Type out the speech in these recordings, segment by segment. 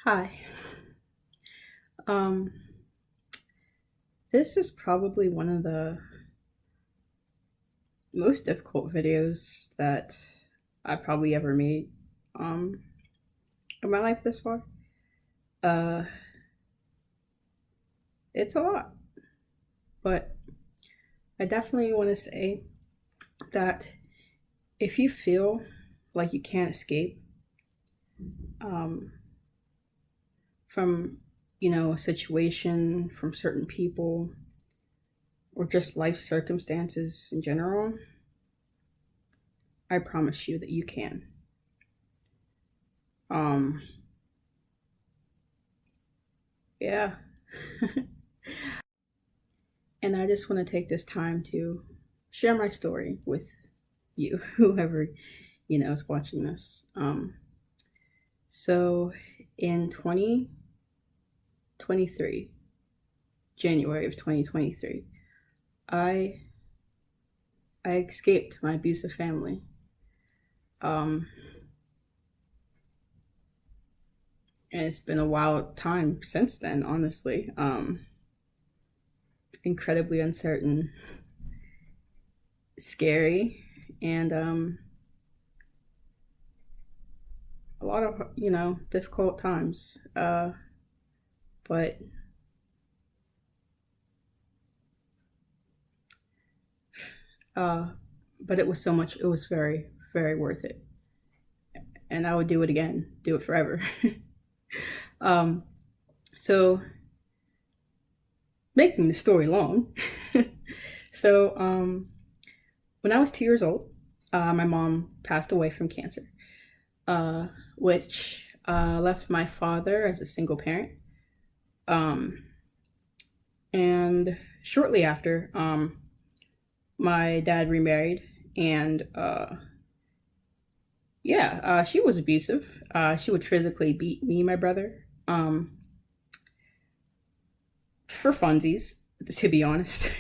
Hi. Um, this is probably one of the most difficult videos that I probably ever made um in my life this far. Uh, it's a lot, but I definitely want to say that if you feel like you can't escape um from a situation, from certain people, or just life circumstances in general, I promise you that you can. Um, yeah. And I just want to take this time to share my story with you, whoever, is watching this. So in 2023, January of 2023, I I escaped my abusive family. Um, and it's been a wild time since then, honestly. Incredibly uncertain, scary, and a lot of, difficult times. But uh, but it was so much. It was very, very worth it, and I would do it again, do it forever. um, so making the story long. so when I was 2 years old, my mom passed away from cancer, uh, which left my father as a single parent. Um, and shortly after, my dad remarried, and yeah, she was abusive. She would physically beat me and my brother, for funsies, to be honest,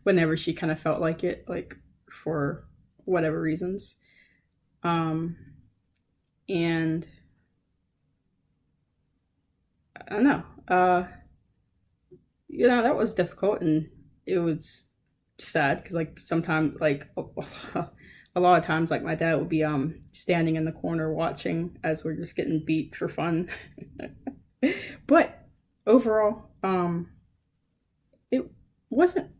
whenever she kind of felt like it, like for whatever reasons. Um, and I don't know. That was difficult, and it was sad because, like, sometimes, like, a lot of times, like, my dad would be standing in the corner watching as we're just getting beat for fun. But overall, it wasn't.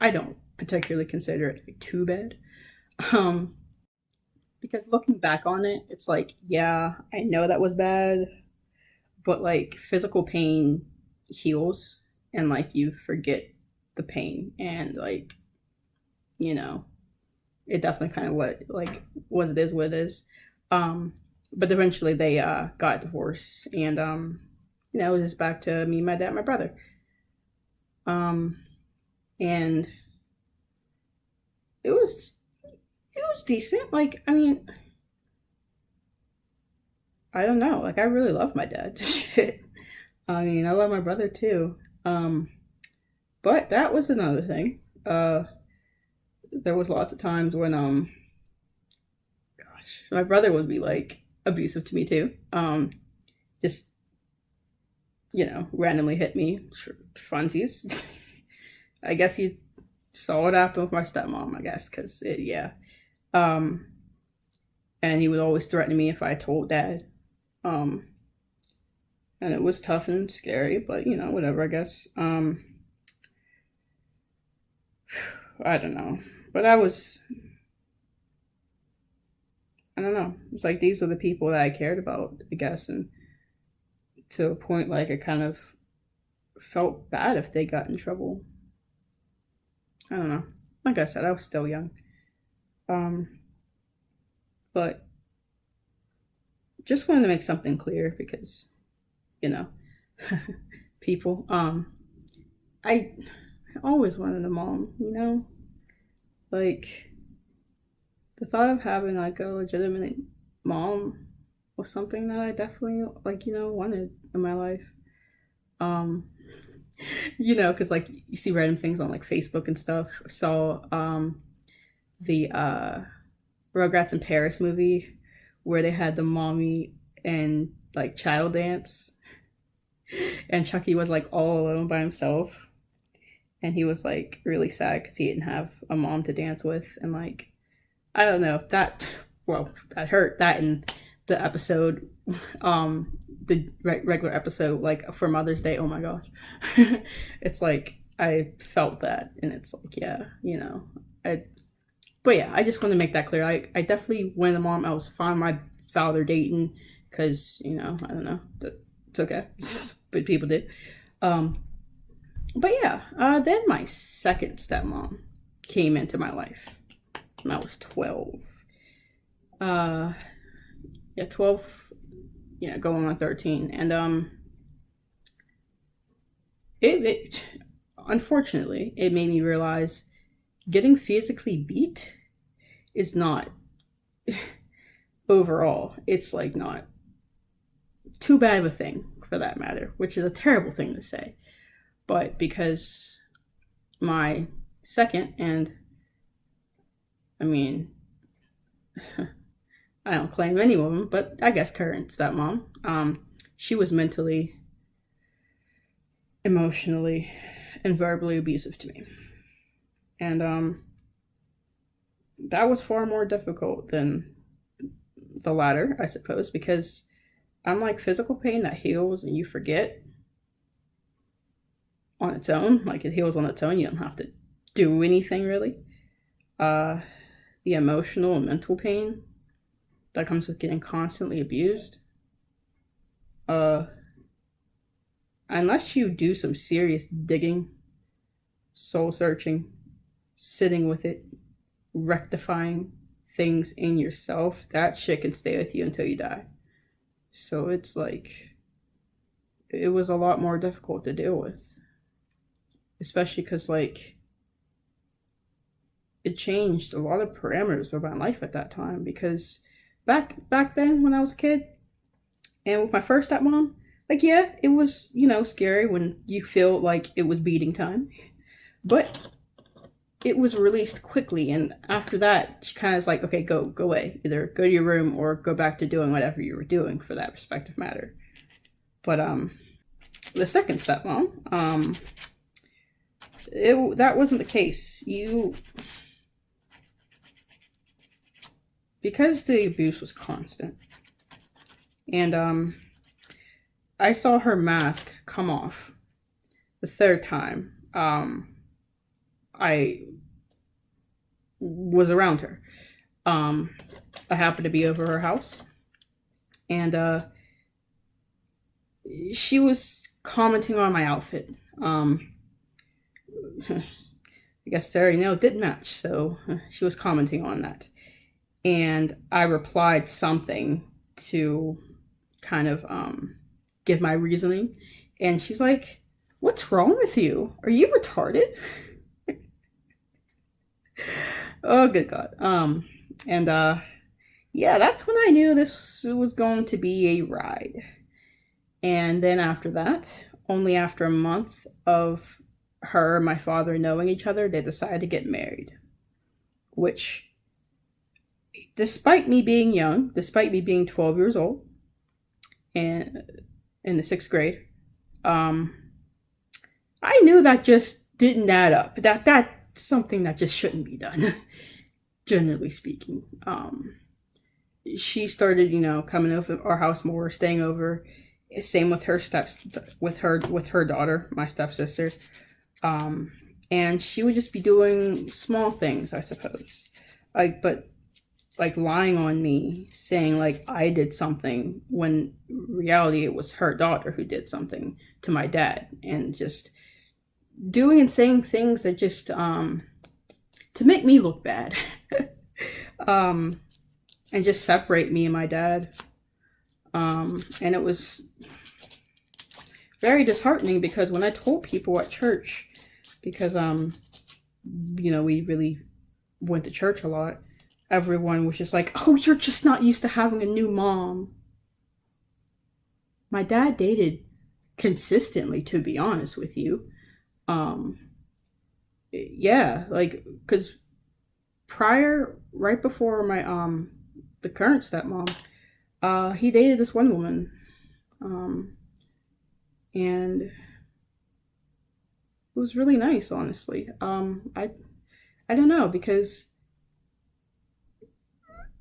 I don't particularly consider it like too bad. Um, because looking back on it, it's like, yeah, I know that was bad, but like physical pain heals, and like you forget the pain, and like, you know, it definitely kind of what it is what it is. Um, but eventually they got divorced, and it was just back to me, my dad, my brother. Um, and it was it was decent. Like, I mean, I don't know. Like, I really love my dad. Shit. I mean, I love my brother too. Um, but that was another thing. There was lots of times when gosh, my brother would be like abusive to me too. Just randomly hit me for funsies. I guess he saw it happen with my stepmom. I guess because yeah. Um, and he would always threaten me if I told dad. Um, and it was tough and scary, but whatever. I guess. I don't know, but I don't know. It's like these were the people that I cared about, I guess, and to a point, like, I kind of felt bad if they got in trouble. I don't know. Like I said, I was still young. Um, but just wanted to make something clear because, you know, people. I always wanted a mom. Like the thought of having like a legitimate mom was something that I definitely like, wanted in my life. Um, because like you see random things on like Facebook and stuff. So the Rugrats in Paris movie where they had the mommy and like child dance, and Chucky was like all alone by himself, and he was like really sad because he didn't have a mom to dance with, and like I don't know that. Well, that hurt. That in the episode, the regular episode, like for Mother's Day. Oh my gosh, it's like I felt that, and it's like yeah, I. But yeah, I just want to make that clear. I definitely, when a mom, I was fine my father dating because I don't know, it's okay, but people did. Um, but yeah, then my second stepmom came into my life when I was 12. Yeah, 12. Yeah, going on 13, and it unfortunately it made me realize getting physically beat is not overall. It's like not too bad of a thing for that matter, which is a terrible thing to say. But because my second, and I mean, I don't claim any of them, but I guess current stepmom, she was mentally, emotionally, and verbally abusive to me. And that was far more difficult than the latter, I suppose, because unlike physical pain that heals and you forget on its own, like it heals on its own, you don't have to do anything really. The emotional and mental pain that comes with getting constantly abused, unless you do some serious digging, soul searching, sitting with it, rectifying things in yourself, that shit can stay with you until you die. So it's like, it was a lot more difficult to deal with, especially because like it changed a lot of parameters of my life at that time. Because back then when I was a kid and with my first stepmom, like yeah, it was scary when you feel like it was beating time, but it was released quickly, and after that she kind of was like, okay, go away, either go to your room or go back to doing whatever you were doing for that respective matter. But the second stepmom, that wasn't the case. Because the abuse was constant, and I saw her mask come off the third time I was around her. I happened to be over her house, and she was commenting on my outfit. I guess there, it didn't match, so she was commenting on that. And I replied something to kind of give my reasoning. And she's like, "What's wrong with you? Are you retarded?" Oh, good God. And yeah, that's when I knew this was going to be a ride. And then after that, only after a month of her and my father knowing each other, they decided to get married. Which, despite me being young, despite me being 12 years old, and in the 6th grade, I knew that just didn't add up. That's something that just shouldn't be done, generally speaking. She started, coming over our house more, staying over. Same with her with her daughter, my stepsister. And she would just be doing small things, I suppose. But lying on me, saying like I did something when reality it was her daughter who did something to my dad, and just doing and saying things that just to make me look bad. And just separate me and my dad. And it was very disheartening because when I told people at church, because we really went to church a lot, everyone was just like, "Oh, you're just not used to having a new mom." My dad dated consistently, to be honest with you. Yeah, like, because right before my the current stepmom, He dated this one woman, um, and it was really nice, honestly. I don't know, because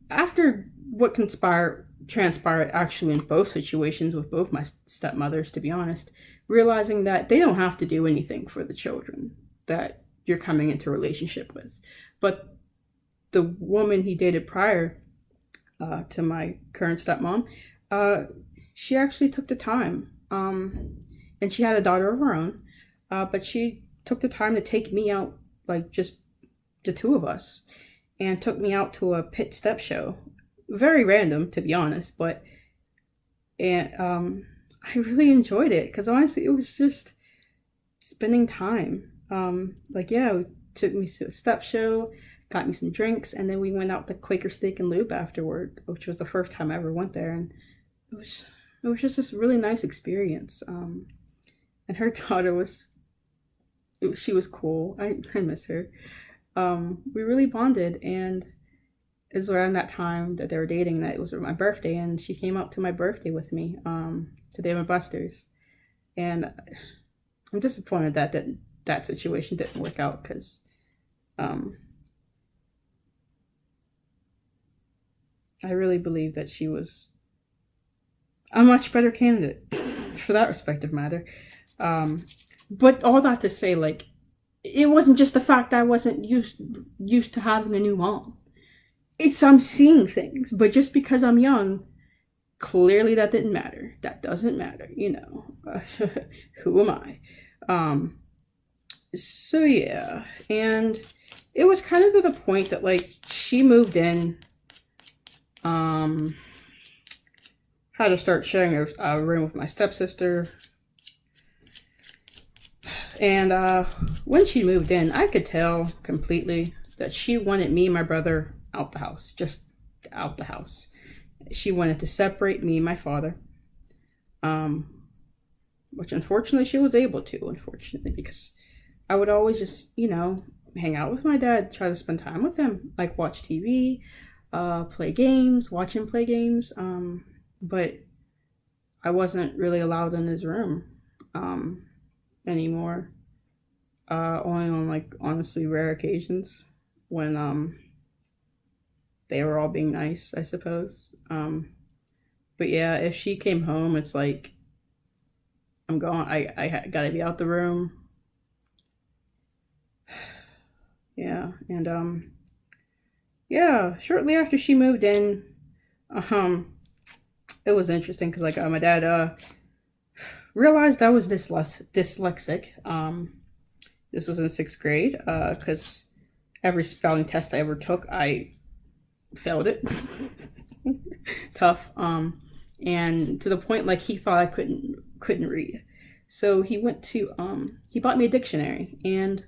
after what transpired actually in both situations with both my stepmothers, to be honest, realizing that they don't have to do anything for the children that you're coming into a relationship with. But the woman he dated prior to my current stepmom, uh, she actually took the time. And she had a daughter of her own, but she took the time to take me out, like just the two of us, and took me out to a pit step show. Very random, to be honest, but and I really enjoyed it because honestly, it was just spending time. Like yeah, took me to a step show, got me some drinks, and then we went out to Quaker Steak and Lube afterward, which was the first time I ever went there, and it was it was just this really nice experience. And her daughter was she was cool. I miss her. We really bonded, and it was around that time that they were dating that it was my birthday, and she came up to my birthday with me to Dave and Buster's, and I'm disappointed that that situation didn't work out because um, I really believe that she was a much better candidate for that respective matter. Um, but all that to say, like, it wasn't just the fact that I wasn't used to having a new mom. It's I'm seeing things, but just because I'm young, clearly that didn't matter. That doesn't matter, you know. Who am I? Um, so yeah, and it was kind of to the point that like she moved in, um, had to start sharing a room with my stepsister. And when she moved in, I could tell completely that she wanted me and my brother out the house, just out the house. She wanted to separate me and my father, um, which unfortunately she was able to, unfortunately, because I would always just, you know, hang out with my dad, try to spend time with him, like watch TV, play games, watch him play games. But I wasn't really allowed in his room um, anymore. Only on like honestly rare occasions when they were all being nice, I suppose. But yeah, if she came home, it's like I'm gone. Gotta be out the room. Yeah, and yeah. Shortly after she moved in, um, it was interesting because like my dad realized I was dyslexic. This was in sixth grade because every spelling test I ever took, I failed it. Tough. And to the point like he thought I couldn't read. So he bought me a dictionary, and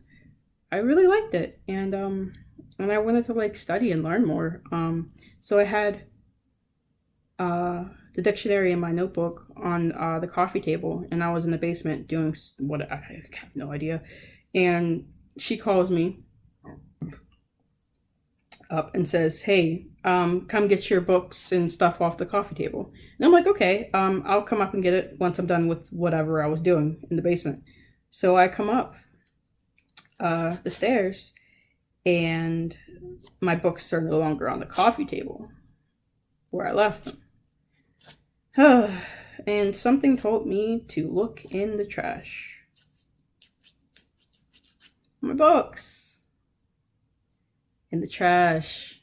I really liked it. And I wanted to like study and learn more. So I had the dictionary in my notebook on the coffee table, and I was in the basement doing what I have no idea. And she calls me up and says, "Hey, come get your books and stuff off the coffee table." And I'm like, "Okay, I'll come up and get it once I'm done with whatever I was doing in the basement." So I come up the stairs, and my books are no longer on the coffee table where I left them. And something told me to look in the trash. My books in the trash.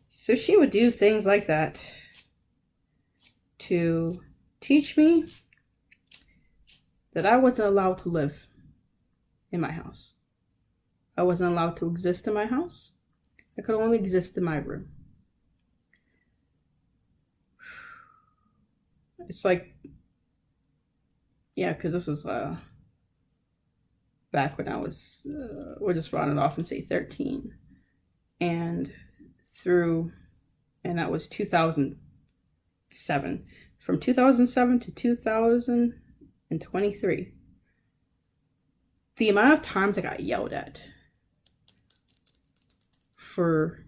So she would do things like that to teach me that I wasn't allowed to live in my house. I wasn't allowed to exist in my house. I could only exist in my room. It's like, yeah, because this was back when I was, we'll just round it off and say 13. And and that was 2007. From 2007 to 2023. The amount of times I got yelled at for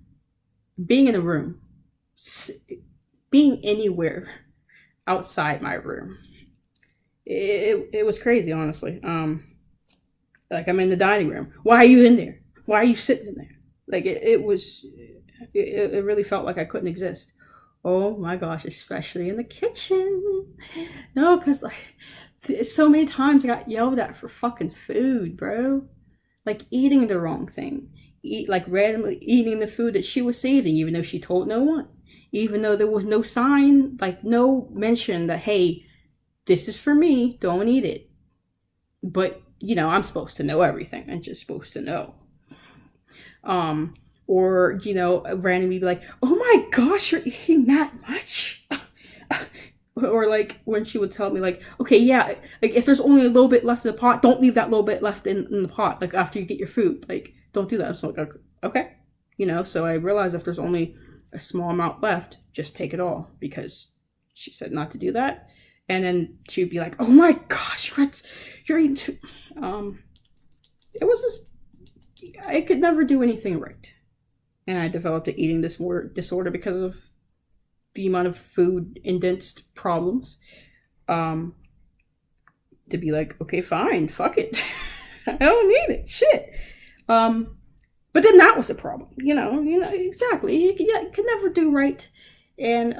being in a room being anywhere outside my room. It was crazy, honestly. Like I'm in the dining room. Why are you in there? Why are you sitting in there? Like it really felt like I couldn't exist. Oh my gosh, especially in the kitchen. No, because like so many times I got yelled at for fucking food, bro. Like eating the wrong thing. Like randomly eating the food that she was saving, even though she told no one. Even though there was no sign, like no mention that, hey, this is for me, don't eat it. But, I'm supposed to know everything. I'm just supposed to know. Or, randomly be like, oh my gosh, you're eating that much? Or like when she would tell me like, okay, yeah, like if there's only a little bit left in the pot, don't leave that little bit left in the pot, like after you get your food, like don't do that. So like, okay, so I realized if there's only a small amount left, just take it all, because she said not to do that. And then she'd be like, oh my gosh, you're eating too. It was just, I could never do anything right. And I developed an eating disorder because of the amount of food indensed problems. To be like, okay, fine, fuck it. I don't need it. Shit. But then that was a problem, exactly. You could never do right. And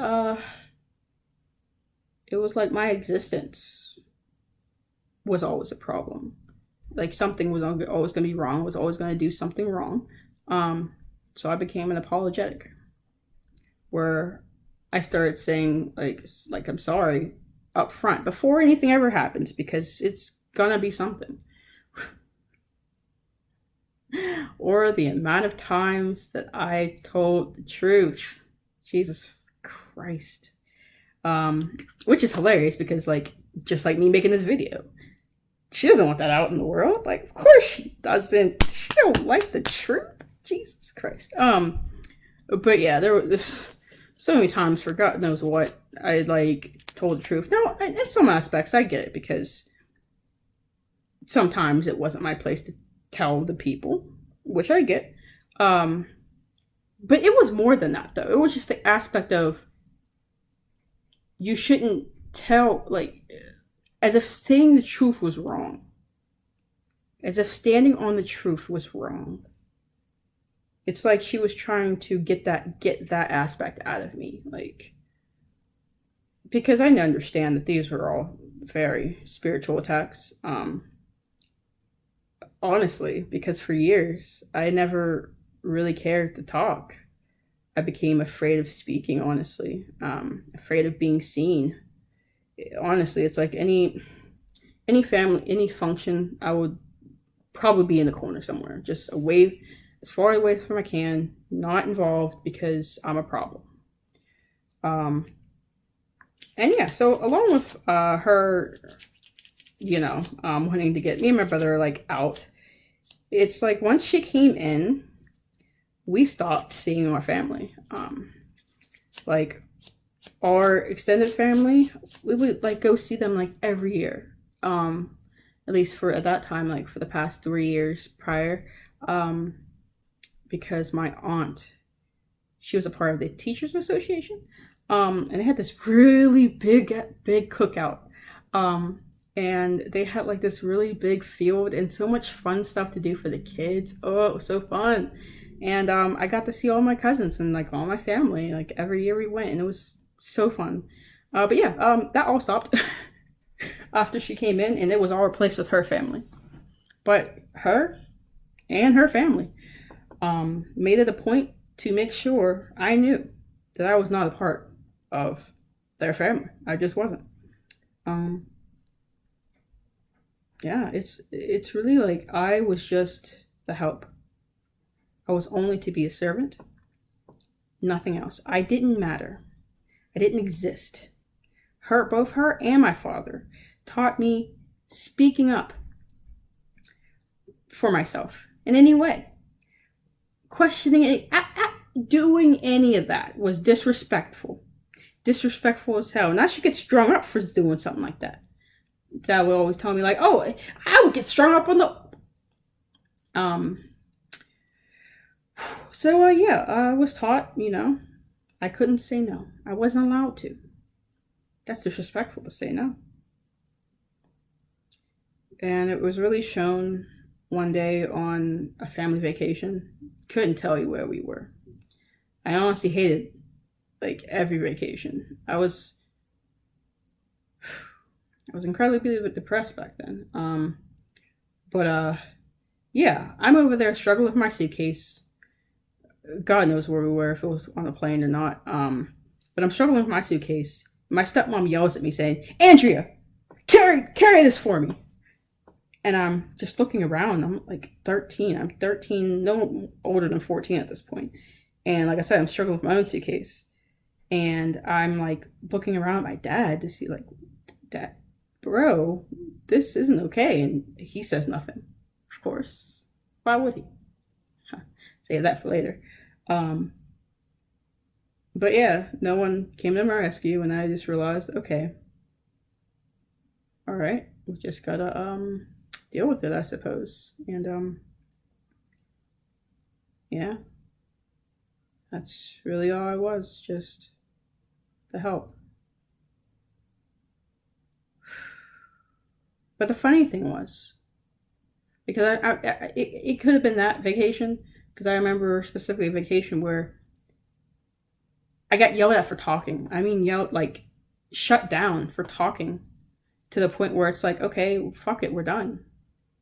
it was like my existence was always a problem. Like something was always going to be wrong, was always going to do something wrong. So I became an apologetic, where I started saying like I'm sorry up front before anything ever happens, because it's gonna be something. Or the amount of times that I told the truth. Jesus Christ. Which is hilarious because just like me making this video, she doesn't want that out in the world. Like, of course she doesn't. She don't like the truth. Jesus Christ. But yeah, there was so many times for God knows what I told the truth. Now, in some aspects, I get it, because sometimes it wasn't my place to tell the people, which I get. But it was more than that, though. It was just the aspect of you shouldn't tell, as if saying the truth was wrong. As if standing on the truth was wrong. It's like she was trying to get that aspect out of me. Because I understand that these were all very spiritual attacks. Honestly, because for years, I never really cared to talk. I became afraid of speaking, honestly. Afraid of being seen. Honestly, it's like any family, any function, I would probably be in the corner somewhere, just away, as far away from I can, not involved, because I'm a problem. And yeah, so along with her, wanting to get me and my brother out, it's like once she came in, we stopped seeing our family. Our extended family, we would go see them every year. At least at that time, for the past 3 years prior. Because my aunt, she was a part of the Teachers Association. And they had this really big cookout. And they had this really big field and so much fun stuff to do for the kids. Oh, it was so fun. And I got to see all my cousins and all my family. Every year we went, and it was so fun. But yeah, that all stopped after she came in, and it was all replaced with her family. But her and her family made it a point to make sure I knew that I was not a part of their family. I just wasn't. Yeah, it's really I was just the help. I was only to be a servant, nothing else. I didn't matter. I didn't exist. Both her and my father taught me speaking up for myself in any way. Questioning it, doing any of that was disrespectful. Disrespectful as hell. And I should get strung up for doing something like that. Dad would always tell me oh, I would get strung up on the... So yeah, I was taught, I couldn't say no. I wasn't allowed to. That's disrespectful to say no. And it was really shown one day on a family vacation. Couldn't tell you where we were. I honestly hated like every vacation. I was incredibly depressed back then. But yeah, I'm over there struggling with my suitcase. God knows where we were, if it was on the plane or not. But I'm struggling with my suitcase. My stepmom yells at me saying, "Andrea, carry this for me." And I'm just looking around. I'm like 13. I'm 13, no older than 14 at this point. And like I said, I'm struggling with my own suitcase. And I'm like looking around at my dad to see, like, Dad, bro, this isn't okay. And he says nothing, of course. Why would he? Save that for later. But yeah, no one came to my rescue, and I just realized, okay, all right, we just gotta deal with it, I suppose. And yeah, that's really all I was, just the help. But the funny thing was, because it could have been that vacation, because I remember specifically a vacation where I got yelled at for talking. I mean, yelled, like, shut down for talking, to the point where it's like, okay, fuck it, we're done.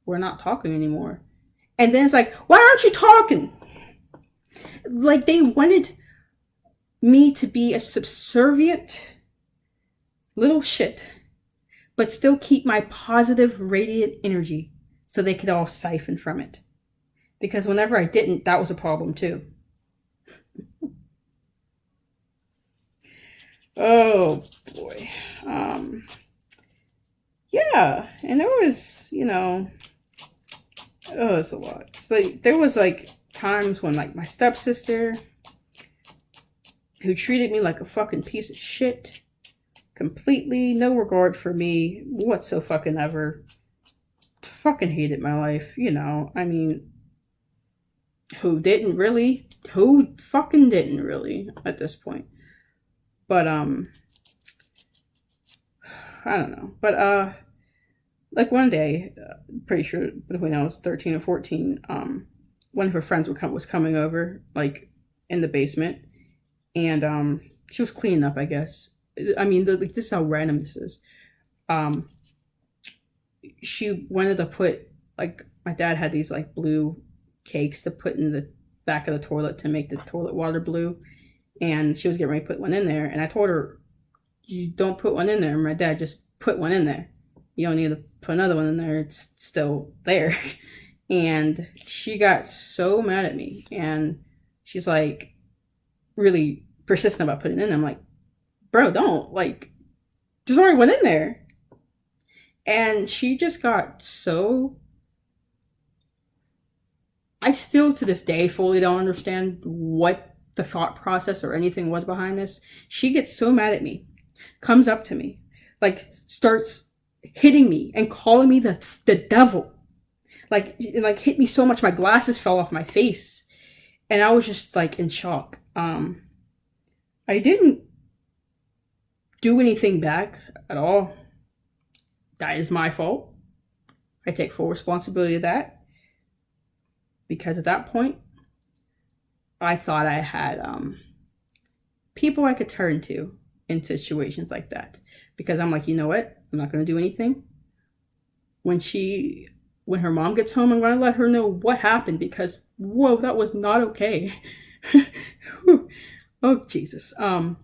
We're not talking anymore. And then it's like, why aren't you talking? Like, they wanted me to be a subservient little shit, but still keep my positive, radiant energy so they could all siphon from it. Because whenever I didn't, that was a problem too. Oh boy. Yeah, and there was, it's a lot. But there was like times when, like, my stepsister, who treated me like a fucking piece of shit, completely no regard for me whatsoever, fucking hated my life, I mean, who fucking didn't really at this point. But I don't know. But like one day, pretty sure between I was 13 or 14, one of her friends was coming over, like, in the basement, and she was cleaning up, I guess. I mean, this is how random this is. She wanted to put, like, my dad had these, like, blue cakes to put in the back of the toilet to make the toilet water blue, and she was getting ready to put one in there, and I told her, you don't put one in there. And my dad just put one in there. You don't need to put another one in there. It's still there. And she got so mad at me, and she's like really persistent about putting it in. I'm like, bro, don't, like, there's already one in there. And she just got so, I still to this day fully don't understand what the thought process or anything was behind this. She gets so mad at me, comes up to me, like, starts hitting me and calling me the devil. Like hit me so much my glasses fell off my face. And I was just, like, in shock. I didn't do anything back at all. That is my fault. I take full responsibility of that. Because at that point, I thought I had people I could turn to in situations like that. Because I'm like, you know what? I'm not going to do anything. When her mom gets home, I'm going to let her know what happened, because, whoa, that was not okay. Oh, Jesus. But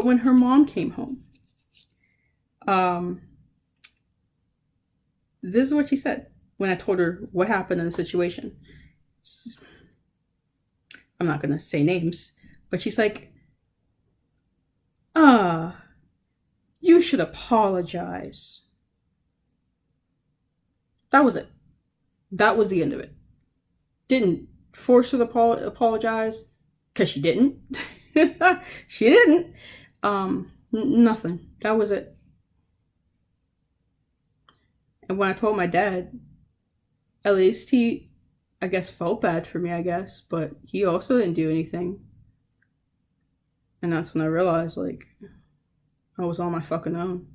when her mom came home, this is what she said when I told her what happened in the situation. I'm not going to say names, but she's like, you should apologize. That was it. That was the end of it. Didn't force her to apologize, because she didn't. She didn't. Nothing. That was it. And when I told my dad, at least I I guess, felt bad for me, I guess, but he also didn't do anything. And that's when I realized, like, I was on my fucking own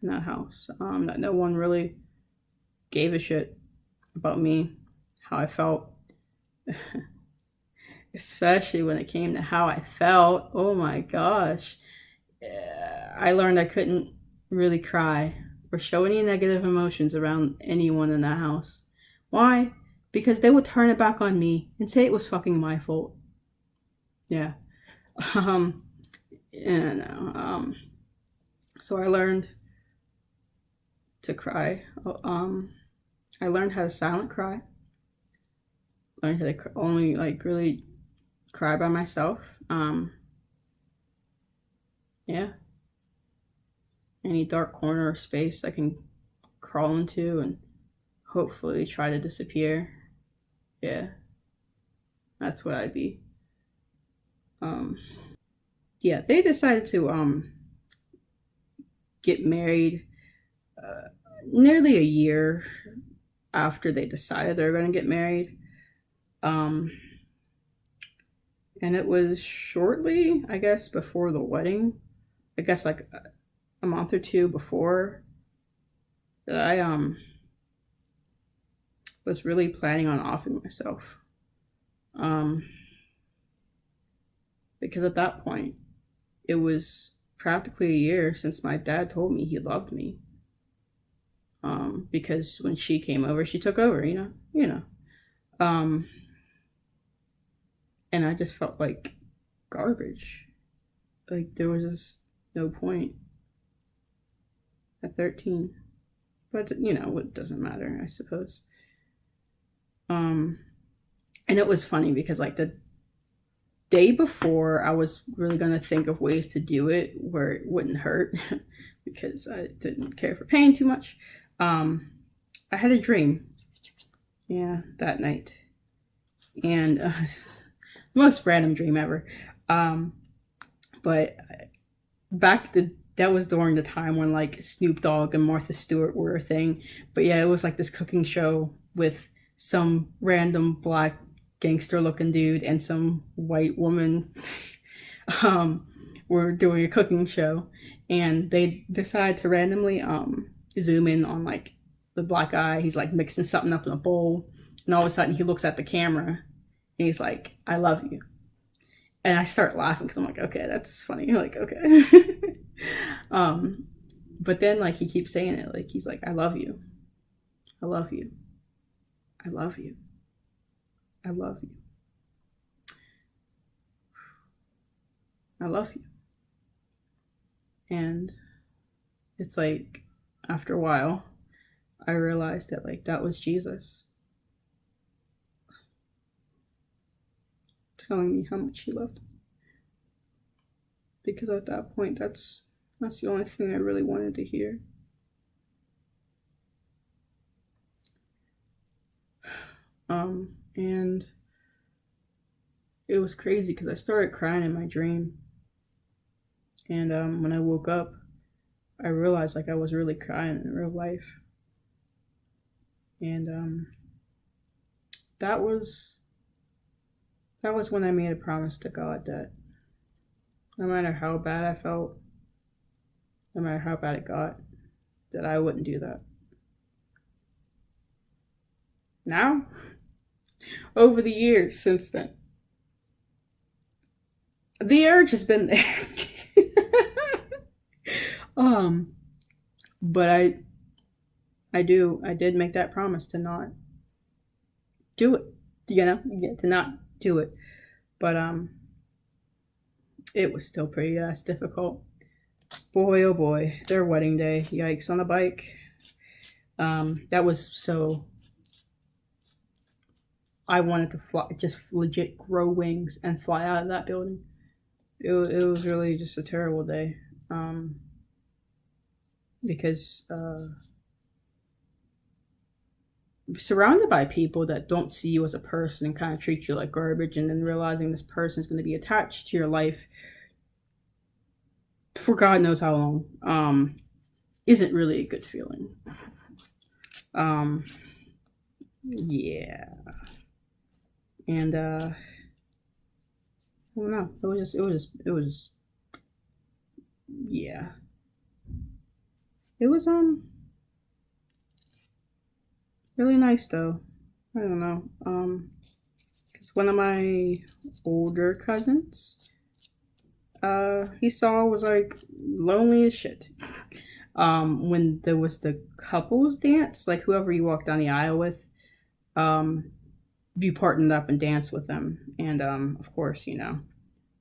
in that house. That no one really gave a shit about me, how I felt. Especially when it came to how I felt. Oh my gosh. I learned I couldn't really cry or show any negative emotions around anyone in that house. Why? Because they would turn it back on me and say it was fucking my fault. Yeah. Um, you know, so I learned to cry. I learned how to silent cry. Learned how to only like really cry by myself. Yeah. Any dark corner or space I can crawl into and hopefully try to disappear. Yeah. That's what I'd be. Um yeah, they decided to get married nearly a year after they decided they were going to get married. Um and it was shortly, I guess, before the wedding. I guess like a month or two before that I was really planning on offing myself. Um because at that point it was practically a year since my dad told me he loved me. Because when she came over, she took over, you know. Um, and I just felt like garbage. Like there was just no point at 13. But you know, it doesn't matter, I suppose. And it was funny because like the day before I was really gonna think of ways to do it where it wouldn't hurt because I didn't care for pain too much. I had a dream, yeah, that night, and most random dream ever. But that was during the time when like Snoop Dogg and Martha Stewart were a thing. But yeah, it was like this cooking show with some random black gangster looking dude and some white woman were doing a cooking show, and they decided to randomly zoom in on like the black guy. He's like mixing something up in a bowl, and all of a sudden he looks at the camera and he's like, "I love you." And I start laughing because I'm like, okay, that's funny. Like, okay. But then like he keeps saying it, like he's like, "I love you. I love you. I love you. I love you. I love you." And it's like after a while I realized that like that was Jesus telling me how much he loved me. Because at that point that's the only thing I really wanted to hear. And it was crazy because I started crying in my dream. And when I woke up, I realized like I was really crying in real life. And that was when I made a promise to God that no matter how bad I felt, no matter how bad it got, that I wouldn't do that. Now, over the years since then, the urge has been there. But I did make that promise to not do it. To not do it. But it was still pretty difficult. Boy, oh boy, their wedding day. Yikes, on the bike. That was so. I wanted to fly, just legit grow wings and fly out of that building. It was really just a terrible day. Because surrounded by people that don't see you as a person and kind of treat you like garbage, and then realizing this person is going to be attached to your life for God knows how long, isn't really a good feeling. Yeah. And I don't know. It was just yeah. It was really nice though. I don't know. Cause one of my older cousins, he saw was like lonely as shit. When there was the couples dance, like whoever you walked down the aisle with, um, you partnered up and danced with them, and of course,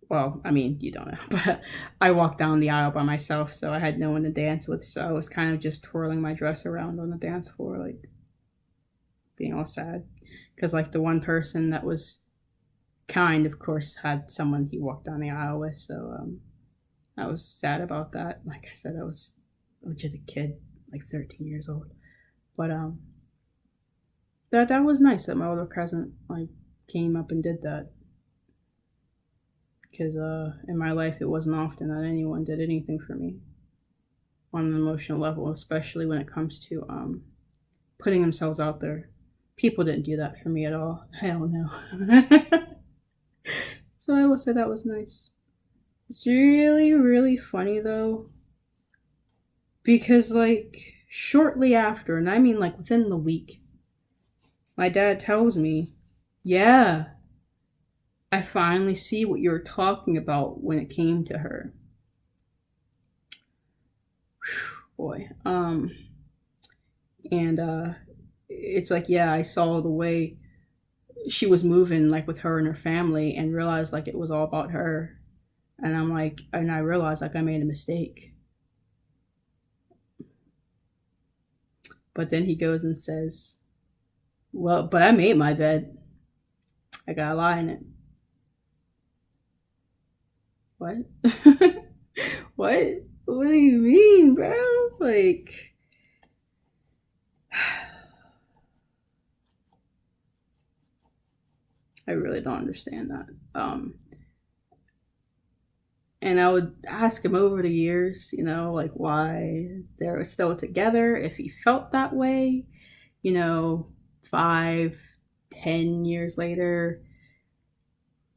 well, I mean, you don't know, but I walked down the aisle by myself, so I had no one to dance with. So I was kind of just twirling my dress around on the dance floor, like being all sad. Because, like, the one person that was kind, of course, had someone he walked down the aisle with. So I was sad about that. Like I said, I was legit a kid, like 13 years old. But that was nice that my older cousin, like, came up and did that. Because in my life, it wasn't often that anyone did anything for me on an emotional level, especially when it comes to putting themselves out there. People didn't do that for me at all. Hell no. So I will say that was nice. It's really, really funny though, because like shortly after, and I mean like within the week, my dad tells me, yeah, I finally see what you were talking about when it came to her. Boy. And it's like, yeah, I saw the way she was moving like with her and her family and realized like it was all about her. And I'm like, and I realized like I made a mistake. But then he goes and says, well, but I made my bed. I got a lie in it. What? What? What do you mean, bro? Like, I really don't understand that. And I would ask him over the years, like why they were still together, if he felt that way, you know, 5, 10 years later,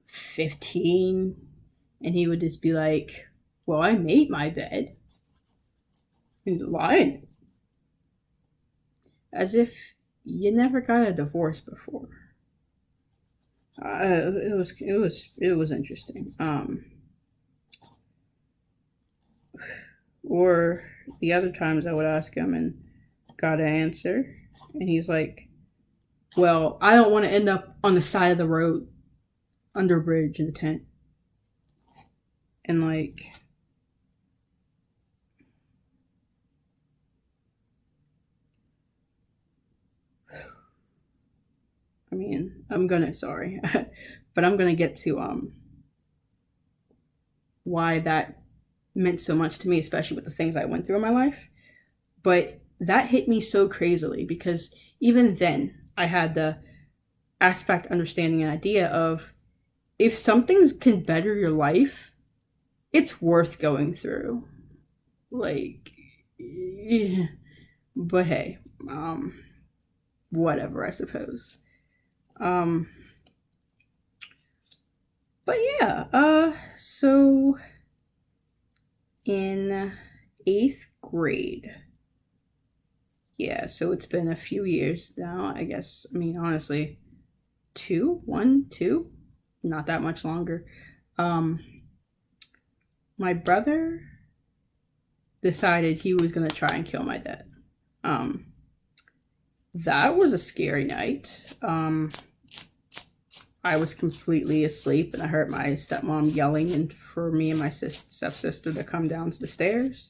15. And he would just be like, well, I made my bed. And lying. As if you never got a divorce before. It was interesting. Or the other times I would ask him and got an answer, and he's like, "Well, I don't want to end up on the side of the road, under a bridge in a tent." And like, I mean, sorry, but I'm gonna get to why that meant so much to me, especially with the things I went through in my life. But that hit me so crazily because even then I had the aspect, understanding, and idea of if something can better your life, it's worth going through. Like, but hey, whatever, I suppose. Um, but yeah, so in 8th grade, yeah, so it's been a few years now, I guess. I mean, honestly, two, not that much longer. Um, my brother decided he was gonna try and kill my dad. Um, that was a scary night. I was completely asleep and I heard my stepmom yelling and for me and my stepsister to come down to the stairs.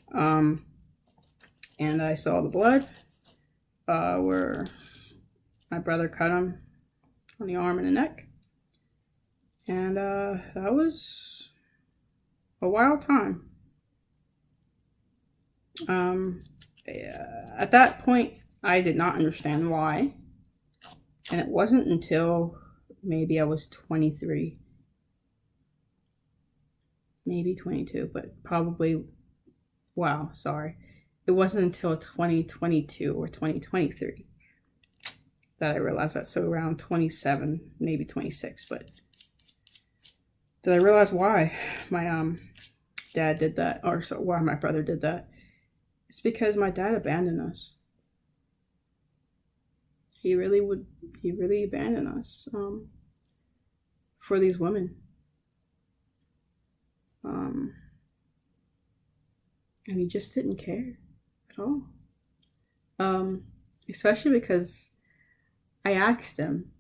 And I saw the blood where my brother cut him on the arm and the neck. And that was a wild time. At that point, I did not understand why. And it wasn't until maybe I was 23, maybe 22, but probably, wow, sorry. It wasn't until 2022 or 2023 that I realized that. So around 27, maybe 26. But did I realize why my dad did that, or so why my brother did that? It's because my dad abandoned us. He really would. He really abandoned us for these women. And he just didn't care at all. Especially because I asked him,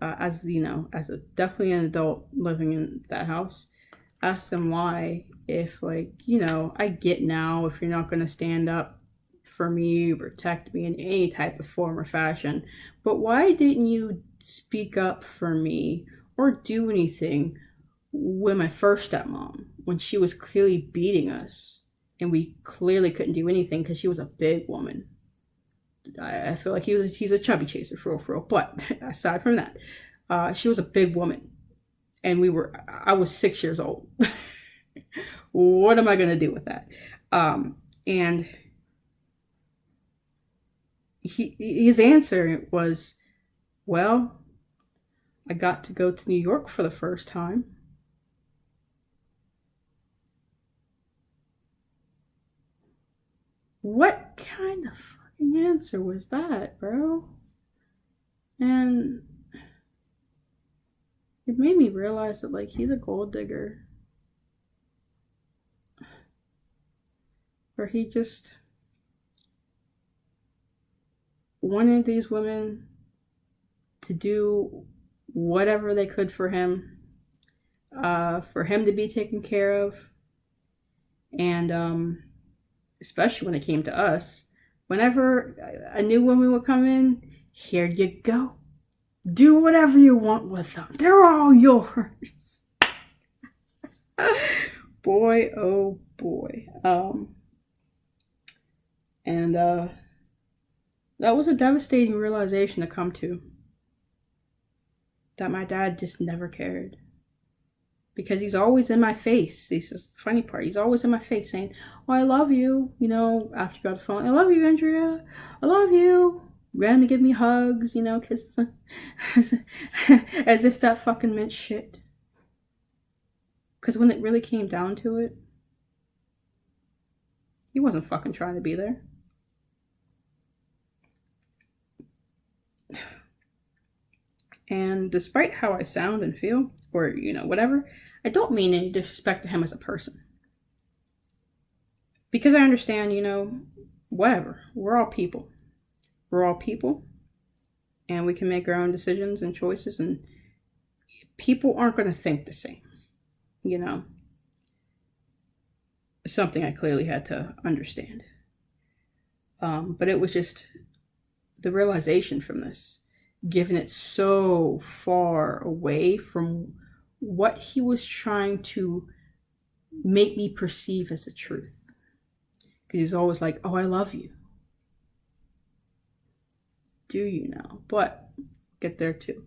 as as a definitely an adult living in that house, asked him why, if I get now if you're not going to stand up for me, protect me in any type of form or fashion, but why didn't you speak up for me or do anything with my first stepmom when she was clearly beating us and we clearly couldn't do anything because she was a big woman? I feel like he's a chubby chaser for real. But aside from that, she was a big woman, and I was 6 years old. What am I gonna do with that? And his answer was, well, I got to go to New York for the first time. What kind of fucking answer was that, bro? And it made me realize that he's a gold digger. Or he just wanted these women to do whatever they could for him to be taken care of. And especially when it came to us, whenever a new woman would come in, here you go. Do whatever you want with them. They're all yours. Boy, oh boy. And that was a devastating realization to come to. That my dad just never cared. Because he's always in my face. This is the funny part. He's always in my face saying, oh, I love you. After you got the phone, I love you, Andrea. I love you. Ran to give me hugs, kisses. As if that fucking meant shit. Because when it really came down to it, he wasn't fucking trying to be there. And despite how I sound and feel, or, whatever, I don't mean any disrespect to him as a person. Because I understand, whatever. We're all people. We're all people. And we can make our own decisions and choices. And people aren't going to think the same. Something I clearly had to understand. But it was just the realization from this. Given it so far away from what he was trying to make me perceive as the truth. Because he was always like, oh, I love you. Do you know? But get there too.